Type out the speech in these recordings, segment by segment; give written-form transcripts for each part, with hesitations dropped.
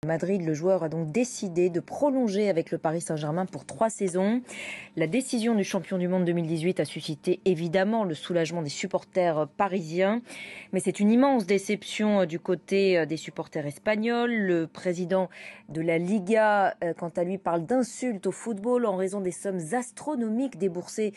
Madrid, le joueur a donc décidé de prolonger avec le Paris Saint-Germain pour 3 saisons. La décision du champion du monde 2018 a suscité évidemment le soulagement des supporters parisiens. Mais c'est une immense déception du côté des supporters espagnols. Le président de la Liga, quant à lui, parle d'insultes au football en raison des sommes astronomiques déboursées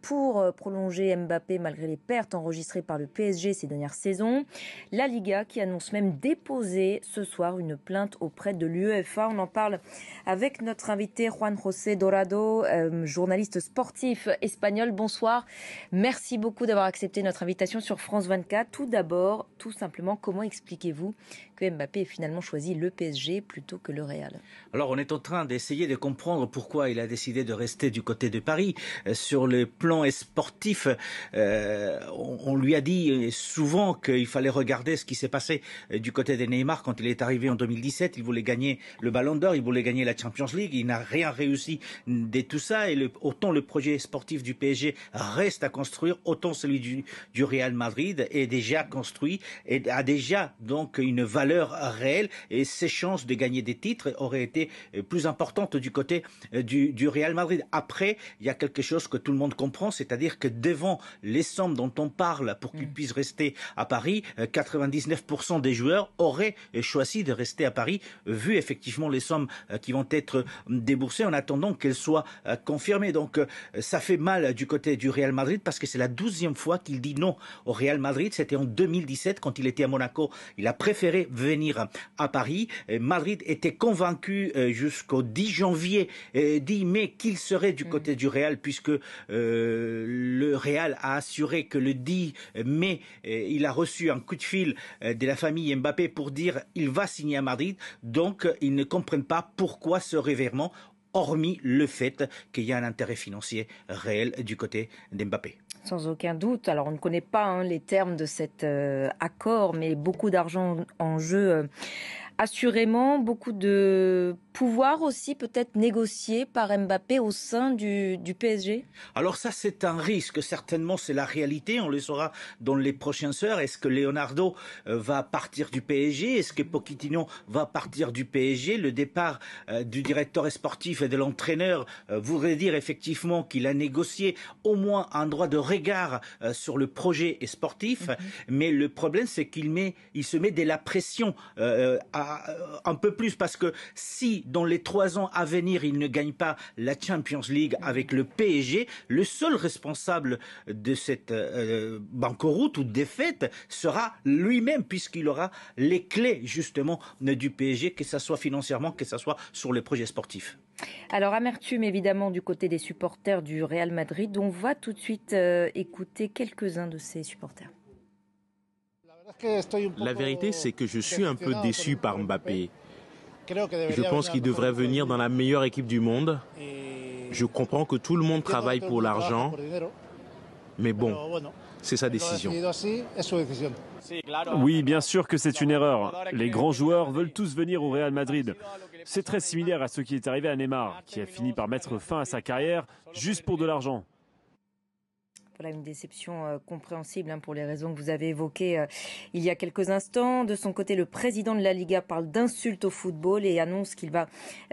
pour prolonger Mbappé malgré les pertes enregistrées par le PSG ces dernières saisons. La Liga qui annonce même déposer ce soir une plainte auprès de l'UEFA. On en parle avec notre invité Juan José Dorado, journaliste sportif espagnol. Bonsoir. Merci beaucoup d'avoir accepté notre invitation sur France 24. Tout d'abord, tout simplement, comment expliquez-vous que Mbappé ait finalement choisi le PSG plutôt que le Real? Alors, on est en train d'essayer de comprendre pourquoi il a décidé de rester du côté de Paris. Sur le plan sportif, on lui a dit souvent qu'il fallait regarder ce qui s'est passé du côté de Neymar quand il est arrivé en 2017. Il voulait gagner le Ballon d'Or, il voulait gagner la Champions League. Il n'a rien réussi de tout ça. Et autant le projet sportif du PSG reste à construire, autant celui du Real Madrid est déjà construit et a déjà donc une valeur réelle. Et ses chances de gagner des titres auraient été plus importantes du côté du Real Madrid. Après, il y a quelque chose que tout le monde comprend, c'est-à-dire que devant les sommes dont on parle pour qu'il puisse rester à Paris, 99% des joueurs auraient choisi de rester à Paris, vu effectivement les sommes qui vont être déboursées en attendant qu'elles soient confirmées. Donc ça fait mal du côté du Real Madrid parce que c'est la 12e fois qu'il dit non au Real Madrid. C'était en 2017 quand il était à Monaco. Il a préféré venir à Paris. Madrid était convaincu jusqu'au 10 janvier, 10 mai qu'il serait du côté du Real puisque le Real a assuré que le 10 mai, il a reçu un coup de fil de la famille Mbappé pour dire il va signer à Madrid. Donc, ils ne comprennent pas pourquoi ce revirement, hormis le fait qu'il y a un intérêt financier réel du côté d'Mbappé. Sans aucun doute. Alors, on ne connaît pas les termes de cet accord, mais beaucoup d'argent en jeu. Assurément, beaucoup de pouvoir aussi peut-être négocié par Mbappé au sein du PSG? Alors ça, c'est un risque. Certainement, c'est la réalité. On le saura dans les prochaines heures. Est-ce que Leonardo va partir du PSG? Est-ce que Pochettino va partir du PSG? Le départ du directeur sportif et de l'entraîneur voudrait dire effectivement qu'il a négocié au moins un droit de regard sur le projet sportif. Mais le problème, c'est il se met de la pression un peu plus parce que si dans les 3 ans à venir il ne gagne pas la Champions League avec le PSG, le seul responsable de cette banqueroute ou défaite sera lui-même puisqu'il aura les clés justement du PSG, que ce soit financièrement, que ce soit sur les projets sportifs. Alors, amertume évidemment du côté des supporters du Real Madrid. On va tout de suite écouter quelques-uns de ces supporters. La vérité, c'est que je suis un peu déçu par Mbappé. Je pense qu'il devrait venir dans la meilleure équipe du monde. Je comprends que tout le monde travaille pour l'argent, mais bon, c'est sa décision. Oui, bien sûr que c'est une erreur. Les grands joueurs veulent tous venir au Real Madrid. C'est très similaire à ce qui est arrivé à Neymar, qui a fini par mettre fin à sa carrière juste pour de l'argent. Voilà une déception compréhensible pour les raisons que vous avez évoquées il y a quelques instants. De son côté, le président de la Liga parle d'insultes au football et annonce qu'il va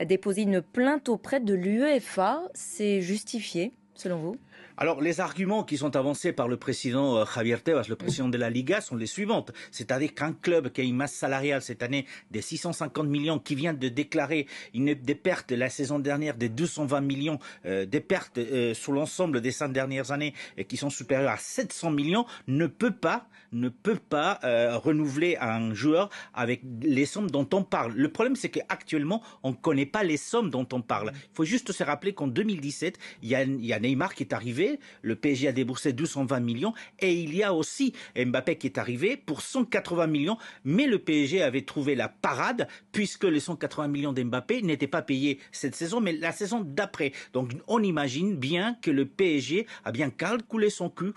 déposer une plainte auprès de l'UEFA. C'est justifié, selon vous? Alors, les arguments qui sont avancés par le président Javier Tebas, le président de la Liga, sont les suivantes. C'est-à-dire qu'un club qui a une masse salariale cette année de 650 millions, qui vient de déclarer des pertes la saison dernière de 220 millions, des pertes sur l'ensemble des 5 dernières années qui sont supérieures à 700 millions, ne peut pas renouveler un joueur avec les sommes dont on parle. Le problème, c'est qu'actuellement, on ne connaît pas les sommes dont on parle. Il faut juste se rappeler qu'en 2017, il y a Neymar qui est arrivé, le PSG a déboursé 220 millions et il y a aussi Mbappé qui est arrivé pour 180 millions, mais le PSG avait trouvé la parade puisque les 180 millions d'Mbappé n'étaient pas payés cette saison, mais la saison d'après. Donc on imagine bien que le PSG a bien calculé son coût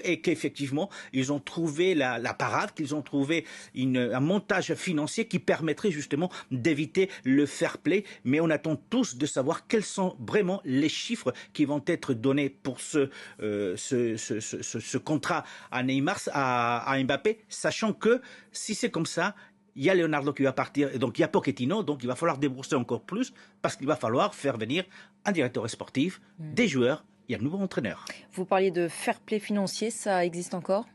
et qu'effectivement, ils ont trouvé la parade, qu'ils ont trouvé un montage financier qui permettrait justement d'éviter le fair play. Mais on attend tous de savoir quels sont vraiment les chiffres qui vont être donnés pour ce contrat à Neymar, à Mbappé, sachant que si c'est comme ça, il y a Leonardo qui va partir, et donc il y a Pochettino, donc il va falloir débourser encore plus, parce qu'il va falloir faire venir un directeur sportif, des joueurs et un nouveau entraîneur. Vous parliez de fair play financier, ça existe encore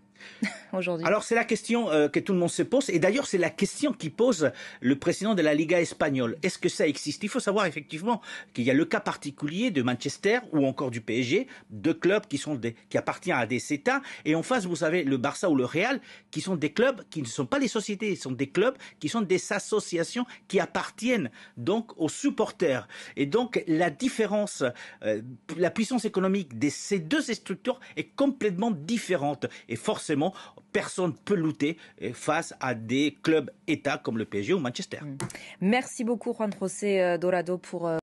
aujourd'hui? Alors c'est la question que tout le monde se pose, et d'ailleurs c'est la question qui pose le président de la Liga espagnole. Est-ce que ça existe? Il faut savoir effectivement qu'il y a le cas particulier de Manchester ou encore du PSG, deux clubs qui appartiennent à des États, et en face vous avez le Barça ou le Real, qui sont des clubs qui ne sont pas des sociétés, ce sont des clubs qui sont des associations qui appartiennent donc aux supporters. Et donc la différence, la puissance économique de ces deux structures est complètement différente, et forcément personne ne peut lutter face à des clubs États comme le PSG ou Manchester. Merci beaucoup Juan José Dorado pour